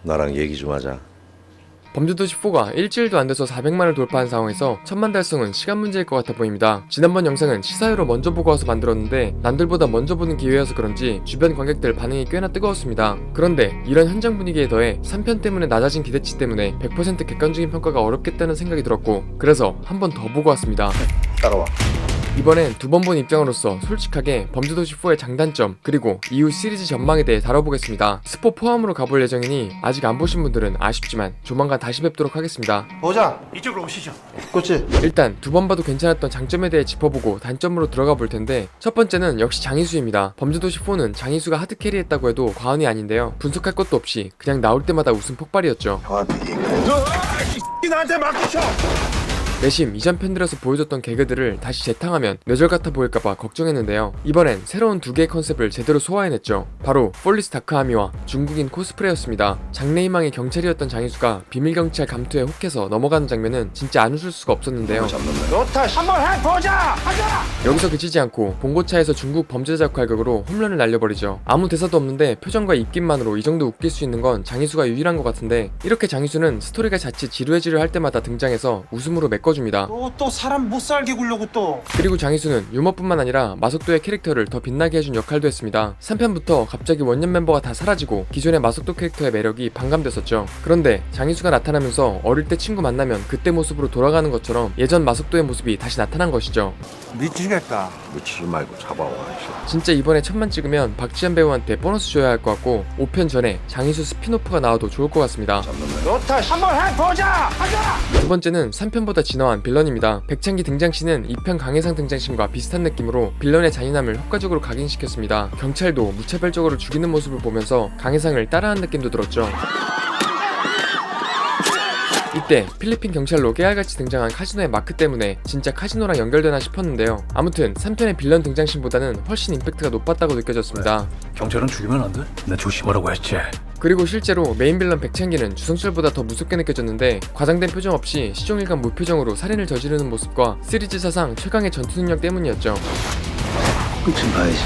나랑 얘기 좀 하자. 범죄도시 4가 일주일도 안 돼서 400만을 돌파한 상황에서 1000만 달성은 시간 문제일 것 같아 보입니다. 지난번 영상은 시사회로 먼저 보고 와서 만들었는데 남들보다 먼저 보는 기회여서 그런지 주변 관객들 반응이 꽤나 뜨거웠습니다. 그런데 이런 현장 분위기에 더해 3편 때문에 낮아진 기대치 때문에 100% 객관적인 평가가 어렵겠다는 생각이 들었고, 그래서 한 번 더 보고 왔습니다. 따라와. 이번엔 두 번 본 입장으로서 솔직하게 범죄도시4의 장단점 그리고 이후 시리즈 전망에 대해 다뤄보겠습니다. 스포 포함으로 가볼 예정이니 아직 안 보신 분들은 아쉽지만 조만간 다시 뵙도록 하겠습니다. 보자. 이쪽으로 오시죠. 그렇지. 일단 두 번 봐도 괜찮았던 장점에 대해 짚어보고 단점으로 들어가 볼 텐데, 첫 번째는 역시 장이수입니다. 범죄도시4는 장이수가 하드캐리했다고 해도 과언이 아닌데요. 분석할 것도 없이 그냥 나올 때마다 웃음 폭발이었죠. 형한테 얘기해. 나한테 맡기셔. 내심 이전 편들에서 보여줬던 개그들을 다시 재탕하면 뇌절 같아 보일까봐 걱정했는데요. 이번엔 새로운 두 개의 컨셉을 제대로 소화해냈죠. 바로 폴리스 다크아미와 중국인 코스프레였습니다. 장래희망의 경찰이었던 장희수가 비밀경찰 감투에 혹해서 넘어가는 장면은 진짜 안 웃을 수가 없었는데요. 좋다. 한번 해보자. 하자. 여기서 그치지 않고 봉고차에서 중국 범죄자 역할극으로 홈런을 날려버리죠. 아무 대사도 없는데 표정과 입김만으로 이 정도 웃길 수 있는 건 장희수가 유일한 것 같은데, 이렇게 장희수는 스토리가 자칫 지루해지려 할 때마다 등장해서 웃음으로 메꿔줍니다. 또 사람 못 살게 굴려고 또. 그리고 장희수는 유머뿐만 아니라 마석도의 캐릭터를 더 빛나게 해준 역할도 했습니다. 3편부터 갑자기 원년 멤버가 다 사라지고 기존의 마석도 캐릭터의 매력이 반감됐었죠. 그런데 장희수가 나타나면서 어릴 때 친구 만나면 그때 모습으로 돌아가는 것처럼 예전 마석도의 모습이 다시 나타난 것이죠. 미치겠다. 미치지 말고 잡아와. 진짜 이번에 1000만 찍으면 박지현 배우한테 보너스 줘야 할 것 같고, 5편 전에 장희수 스피노프가 나와도 좋을 것 같습니다. 좋다. 한번 해보자. 하자. 두 번째는 3편보다 진화한 빌런입니다. 백창기 등장신은 2편 강해상 등장신과 비슷한 느낌으로 빌런의 잔인함을 효과적으로 각인시켰습니다. 경찰도 무차별적으로 죽이는 모습을 보면서 강해상을 따라한 느낌도 들었죠. 이때 필리핀 경찰로 깨알같이 등장한 카지노의 마크 때문에 진짜 카지노랑 연결되나 싶었는데요. 아무튼 3편의 빌런 등장신보다는 훨씬 임팩트가 높았다고 느껴졌습니다. 경찰은 죽이면 안 돼? 나 조심하라고 했지. 그리고 실제로 메인 빌런 백창기는 주성철보다 더 무섭게 느껴졌는데, 과장된 표정 없이 시종일관 무표정으로 살인을 저지르는 모습과 시리즈 사상 최강의 전투 능력 때문이었죠. 끝은 봐야지.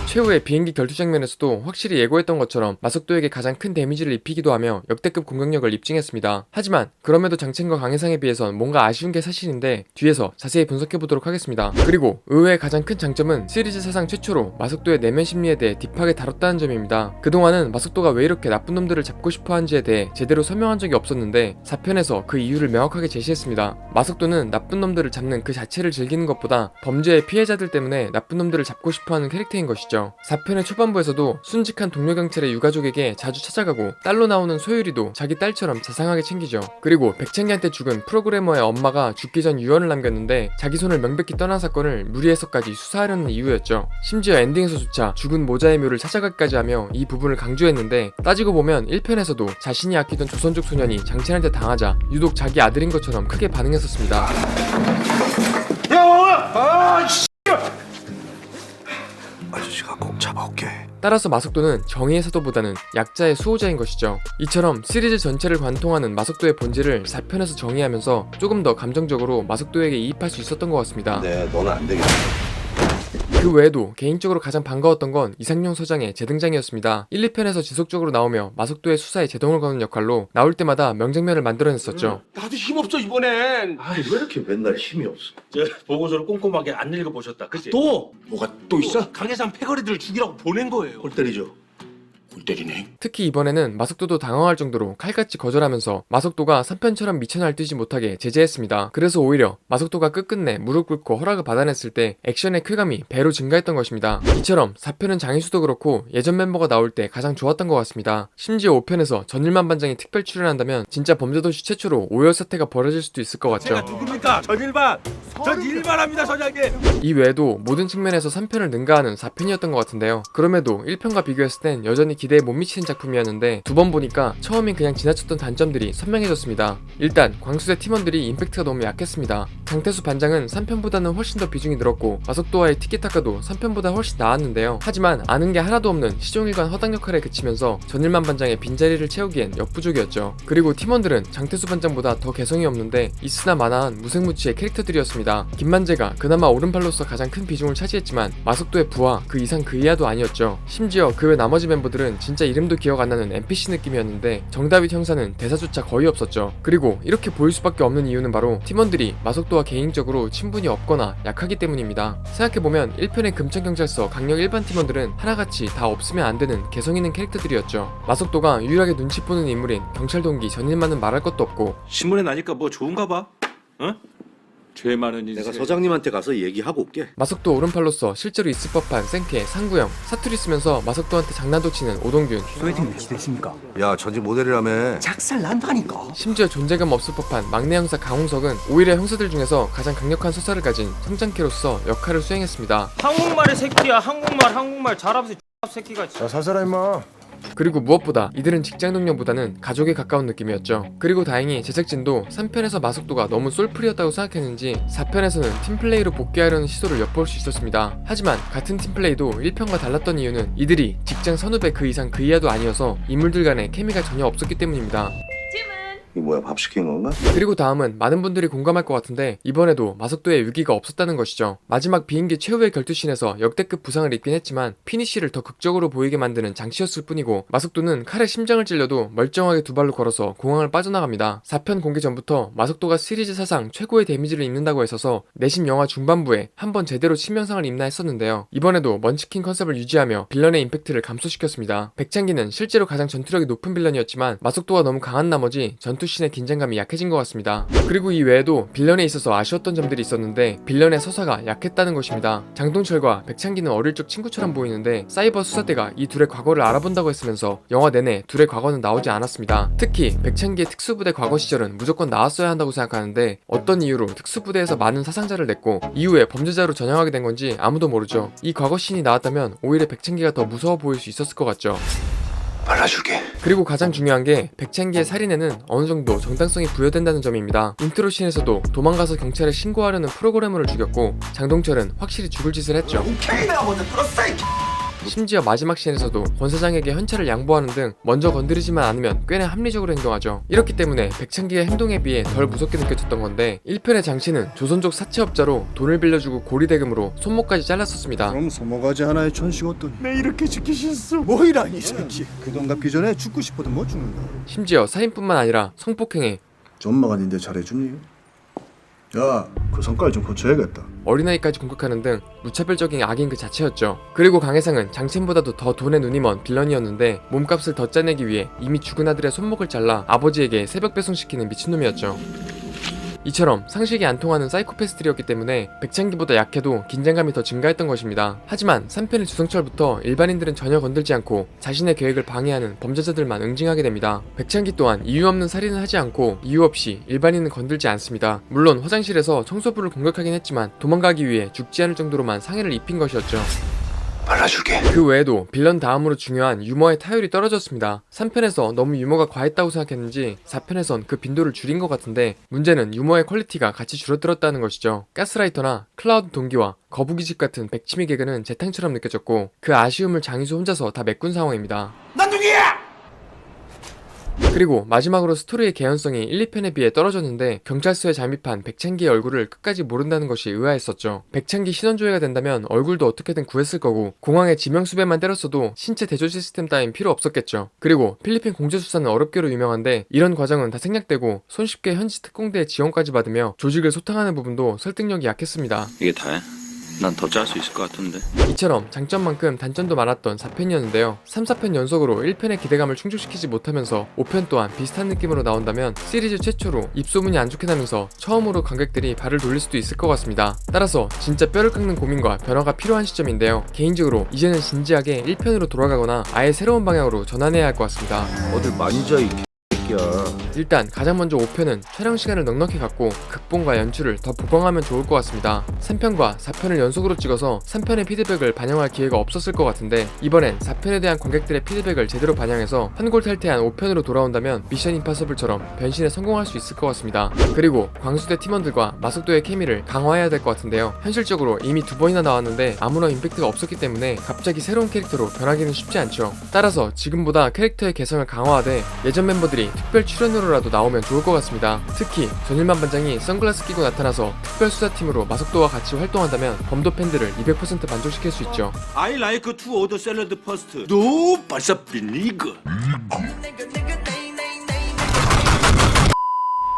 최후의 비행기 결투 장면에서도 확실히 예고했던 것처럼 마석도에게 가장 큰 데미지를 입히기도 하며 역대급 공격력을 입증했습니다. 하지만 그럼에도 장첸과 강해상에 비해선 뭔가 아쉬운 게 사실인데, 뒤에서 자세히 분석해보도록 하겠습니다. 그리고 의외의 가장 큰 장점은 시리즈 사상 최초로 마석도의 내면 심리에 대해 딥하게 다뤘다는 점입니다. 그동안은 마석도가 왜 이렇게 나쁜 놈들을 잡고 싶어 하는지에 대해 제대로 설명한 적이 없었는데 4편에서 그 이유를 명확하게 제시했습니다. 마석도는 나쁜 놈들을 잡는 그 자체를 즐기는 것보다 범죄의 피해자들 때문에 나쁜 놈들을 잡고 싶어 하는 캐릭터인 것이죠. 4편의 초반부에서도 순직한 동료 경찰의 유가족에게 자주 찾아가고, 딸로 나오는 소율이도 자기 딸처럼 자상하게 챙기죠. 그리고 백창기한테 죽은 프로그래머의 엄마가 죽기 전 유언을 남겼는데 자기 손을 명백히 떠난 사건을 무리해서까지 수사하려는 이유였죠. 심지어 엔딩에서조차 죽은 모자의 묘를 찾아가기까지 하며 이 부분을 강조했는데, 따지고 보면 1편에서도 자신이 아끼던 조선족 소년이 장첸한테 당하자 유독 자기 아들인 것처럼 크게 반응했었습니다. 아저씨가 꼭 잡아올게. 따라서 마석도는 정의의 사도보다는 약자의 수호자인 것이죠. 이처럼 시리즈 전체를 관통하는 마석도의 본질을 4편에서 정의하면서 조금 더 감정적으로 마석도에게 이입할 수 있었던 것 같습니다. 네, 너는 안 되겠다. 그 외에도 개인적으로 가장 반가웠던 건 이상용 서장의 재등장이었습니다. 1, 2편에서 지속적으로 나오며 마석도의 수사에 제동을 거는 역할로 나올 때마다 명장면을 만들어냈었죠. 나도 힘없어 이번엔. 아니 왜 이렇게 맨날 힘이 없어? 저 보고서를 꼼꼼하게 안 읽어보셨다, 그치? 뭐가 또 있어? 강해상 패거리들을 죽이라고 보낸 거예요. 골 때리죠. 골 때리네. 특히 이번에는 마석도도 당황할 정도로 칼같이 거절하면서 마석도가 3편처럼 미쳐 날뛰지 못하게 제재했습니다. 그래서 오히려 마석도가 끝끝내 무릎 꿇고 허락을 받아냈을 때 액션의 쾌감이 배로 증가했던 것입니다. 이처럼 4편은 장희수도 그렇고 예전 멤버가 나올 때 가장 좋았던 것 같습니다. 심지어 5편에서 전일만 반장이 특별 출연한다면 진짜 범죄도시 최초로 오열 사태가 벌어질 수도 있을 것 같죠. 제가 누굽니까? 전일반. 전 일반합니다, 서장님. 이 외에도 모든 측면에서 3편을 능가하는 4편이었던 것 같은데요. 그럼에도 1편과 비교했을 땐 여전히 기대에 못 미치는 작품이었는데 두 번 보니까 처음엔 그냥 지나쳤던 단점들이 선명해졌습니다. 일단 광수대 팀원들이 임팩트가 너무 약했습니다. 장태수 반장은 3편보다는 훨씬 더 비중이 늘었고, 마석도와의 티키타카도 3편보다 훨씬 나았는데요. 하지만 아는 게 하나도 없는 시종일관 허당 역할에 그치면서 전일만 반장의 빈자리를 채우기엔 역부족이었죠. 그리고 팀원들은 장태수 반장보다 더 개성이 없는데 있으나 마나한 무색무취의 캐릭터들이었습니다. 있었습니다. 김만재가 그나마 오른팔로서 가장 큰 비중을 차지했지만 마석도의 부하 그 이상 그 이하도 아니었죠. 심지어 그 외 나머지 멤버들은 진짜 이름도 기억 안 나는 NPC 느낌이었는데 정다윗 형사는 대사조차 거의 없었죠. 그리고 이렇게 보일 수밖에 없는 이유는 바로 팀원들이 마석도와 개인적으로 친분이 없거나 약하기 때문입니다. 생각해보면 1편의 금천경찰서 강력 일반 팀원들은 하나같이 다 없으면 안 되는 개성 있는 캐릭터들이었죠. 마석도가 유일하게 눈치 보는 인물인 경찰 동기 전일만은 말할 것도 없고 신문에 나니까 뭐 좋은가 봐. 어? 죄 많은 인생. 내가 서장님한테 가서 얘기하고 올게. 마석도 오른팔로서 실제로 있을 법한 생케, 상구형, 사투리 쓰면서 마석도한테 장난도 치는 오동균, 소개팅 며칠 됐습니까? 야 전직 모델이라며. 작살 난다니까. 심지어 존재감 없을 법한 막내 형사 강홍석은 오히려 형사들 중에서 가장 강력한 수사를 가진 성장캐로서 역할을 수행했습니다. 한국말의 새끼야. 한국말 잘하면서 새끼가. 자 살살해 임마. 그리고 무엇보다 이들은 직장 동료보다는 가족에 가까운 느낌이었죠. 그리고 다행히 제작진도 3편에서 마석도가 너무 솔플이었다고 생각했는지 4편에서는 팀플레이로 복귀하려는 시도를 엿볼 수 있었습니다. 하지만 같은 팀플레이도 1편과 달랐던 이유는 이들이 직장 선후배 그 이상 그 이하도 아니어서 인물들 간의 케미가 전혀 없었기 때문입니다. 이 뭐야 밥 시킨 건가? 그리고 다음은 많은 분들이 공감할 것 같은데 이번에도 마석도의 위기가 없었다는 것이죠. 마지막 비행기 최후의 결투씬에서 역대급 부상을 입긴 했지만 피니쉬를 더 극적으로 보이게 만드는 장치였을 뿐이고 마석도는 칼에 심장을 찔려도 멀쩡하게 두 발로 걸어서 공항을 빠져나갑니다. 4편 공개 전부터 마석도가 시리즈 사상 최고의 데미지를 입는다고 했어서 내심 영화 중반부에 한번 제대로 치명상을 입나 했었는데요. 이번에도 먼치킨 컨셉을 유지하며 빌런의 임팩트를 감소시켰습니다. 백창기는 실제로 가장 전투력이 높은 빌런이었지만 마석도가 너무 강한 나머지 전투씬의 긴장감이 약해진 것 같습니다. 그리고 이 외에도 빌런에 있어서 아쉬웠던 점들이 있었는데 빌런의 서사가 약했다는 것입니다. 장동철과 백창기는 어릴 적 친구처럼 보이는데 사이버 수사대가 이 둘의 과거를 알아본다고 했으면서 영화 내내 둘의 과거는 나오지 않았습니다. 특히 백창기의 특수부대 과거 시절은 무조건 나왔어야 한다고 생각하는데 어떤 이유로 특수부대에서 많은 사상자를 냈고 이후에 범죄자로 전향하게 된 건지 아무도 모르죠. 이 과거 씬이 나왔다면 오히려 백창기가 더 무서워 보일 수 있었을 것 같죠. 발라줄게. 그리고 가장 중요한 게 백창기의 살인에는 어느 정도 정당성이 부여된다는 점입니다. 인트로 씬에서도 도망가서 경찰에 신고하려는 프로그래머를 죽였고 장동철은 확실히 죽을 짓을 했죠. 오케이 내가 먼저 끌었어. 심지어 마지막 씬에서도 권 사장에게 현찰을 양보하는 등 먼저 건드리지만 않으면 꽤나 합리적으로 행동하죠. 이렇기 때문에 백창기의 행동에 비해 덜 무섭게 느껴졌던 건데 1편의 장치는 조선족 사채업자로 돈을 빌려주고 고리대금으로 손목까지 잘랐었습니다. 그럼 소모가지 하나에 천식었더니 내 이렇게 지기 싫어. 뭐이라 이 새끼. 그 돈 갚기 전에 죽고 싶어도 못 죽는다. 심지어 살인뿐만 아니라 성폭행에 엄마가 니한테 잘해주니? 야, 그 성깔 좀 고쳐야겠다. 어린아이까지 공격하는 등 무차별적인 악인 그 자체였죠. 그리고 강혜상은 장첸보다도 더 돈에 눈이 먼 빌런이었는데 몸값을 더 짜내기 위해 이미 죽은 아들의 손목을 잘라 아버지에게 새벽 배송시키는 미친놈이었죠. 이처럼 상식이 안 통하는 사이코패스들이었기 때문에 백창기보다 약해도 긴장감이 더 증가했던 것입니다. 하지만 3편의 주성철부터 일반인들은 전혀 건들지 않고 자신의 계획을 방해하는 범죄자들만 응징하게 됩니다. 백창기 또한 이유 없는 살인을 하지 않고 이유 없이 일반인은 건들지 않습니다. 물론 화장실에서 청소부를 공격하긴 했지만 도망가기 위해 죽지 않을 정도로만 상해를 입힌 것이었죠. 발라줄게. 그 외에도 빌런 다음으로 중요한 유머의 타율이 떨어졌습니다. 3편에서 너무 유머가 과했다고 생각했는지 4편에선 그 빈도를 줄인 것 같은데 문제는 유머의 퀄리티가 같이 줄어들었다는 것이죠. 가스라이터나 클라우드 동기와 거북이집 같은 백치미 개그는 재탕처럼 느껴졌고 그 아쉬움을 장희수 혼자서 다 메꾼 상황입니다. 난 누구야? 그리고 마지막으로 스토리의 개연성이 1, 2편에 비해 떨어졌는데 경찰서에 잠입한 백창기의 얼굴을 끝까지 모른다는 것이 의아했었죠. 백창기 신원조회가 된다면 얼굴도 어떻게든 구했을 거고 공항에 지명수배만 때렸어도 신체 대조 시스템 따윈 필요 없었겠죠. 그리고 필리핀 공제수사는 어렵게로 유명한데 이런 과정은 다 생략되고 손쉽게 현지 특공대의 지원까지 받으며 조직을 소탕하는 부분도 설득력이 약했습니다. 이게 다야? 난 더 짤 수 있을 것 같은데. 이처럼 장점만큼 단점도 많았던 4편이었는데요. 3, 4편 연속으로 1편의 기대감을 충족시키지 못하면서 5편 또한 비슷한 느낌으로 나온다면 시리즈 최초로 입소문이 안 좋게 나면서 처음으로 관객들이 발을 돌릴 수도 있을 것 같습니다. 따라서 진짜 뼈를 깎는 고민과 변화가 필요한 시점인데요. 개인적으로 이제는 진지하게 1편으로 돌아가거나 아예 새로운 방향으로 전환해야 할 것 같습니다. 어딜 만져 이 새끼야. 일단 가장 먼저 5편은 촬영 시간을 넉넉히 갖고 극본과 연출을 더 보강하면 좋을 것 같습니다. 3편과 4편을 연속으로 찍어서 3편의 피드백을 반영할 기회가 없었을 것 같은데 이번엔 4편에 대한 관객들의 피드백을 제대로 반영해서 환골탈태한 5편으로 돌아온다면 미션 임파서블처럼 변신에 성공할 수 있을 것 같습니다. 그리고 광수대 팀원들과 마석도의 케미를 강화해야 될 것 같은데요. 현실적으로 이미 2번이나 나왔는데 아무런 임팩트가 없었기 때문에 갑자기 새로운 캐릭터로 변하기는 쉽지 않죠. 따라서 지금보다 캐릭터의 개성을 강화하되 예전 멤버들이 특별 출연으로라도 나오면 좋을 것 같습니다. 특히 전일만 반장이 선글라스 끼고 나타나서 특별 수사팀으로 마석도와 같이 활동한다면 범도 팬들을 200% 만족시킬 수 있죠. I like to order salad first. No, 발사 비니거.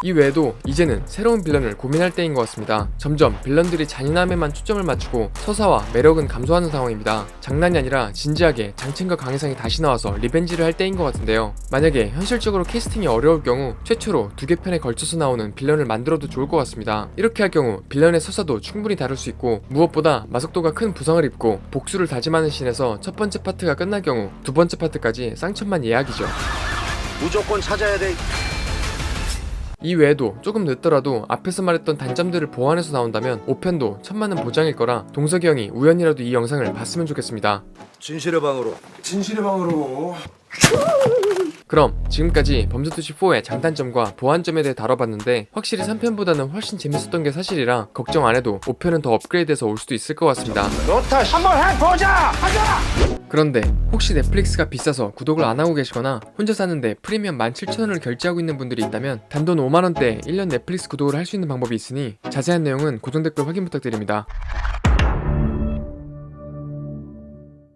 이 외에도 이제는 새로운 빌런을 고민할 때인 것 같습니다. 점점 빌런들이 잔인함에만 초점을 맞추고 서사와 매력은 감소하는 상황입니다. 장난이 아니라 진지하게 장첸과 강혜상이 다시 나와서 리벤지를 할 때인 것 같은데요. 만약에 현실적으로 캐스팅이 어려울 경우 최초로 2개 편에 걸쳐서 나오는 빌런을 만들어도 좋을 것 같습니다. 이렇게 할 경우 빌런의 서사도 충분히 다룰 수 있고, 무엇보다 마석도가 큰 부상을 입고 복수를 다짐하는 씬에서 첫 번째 파트가 끝날 경우 두 번째 파트까지 쌍천만 예약이죠. 무조건 찾아야 돼. 이 외에도 조금 늦더라도 앞에서 말했던 단점들을 보완해서 나온다면 5편도 천만은 보장일 거라 동석이 형이 우연이라도 이 영상을 봤으면 좋겠습니다. 진실의 방으로. 진실의 방으로. 그럼 지금까지 범죄도시4의 장단점과 보완점에 대해 다뤄봤는데, 확실히 3편보다는 훨씬 재밌었던 게 사실이라 걱정 안 해도 5편은 더 업그레이드해서 올 수도 있을 것 같습니다. 좋다. 한번 해보자. 그런데 혹시 넷플릭스가 비싸서 구독을 안 하고 계시거나 혼자 사는데 프리미엄 17,000원을 결제하고 있는 분들이 있다면 단돈 5만원대에 1년 넷플릭스 구독을 할 수 있는 방법이 있으니 자세한 내용은 고정 댓글 확인 부탁드립니다.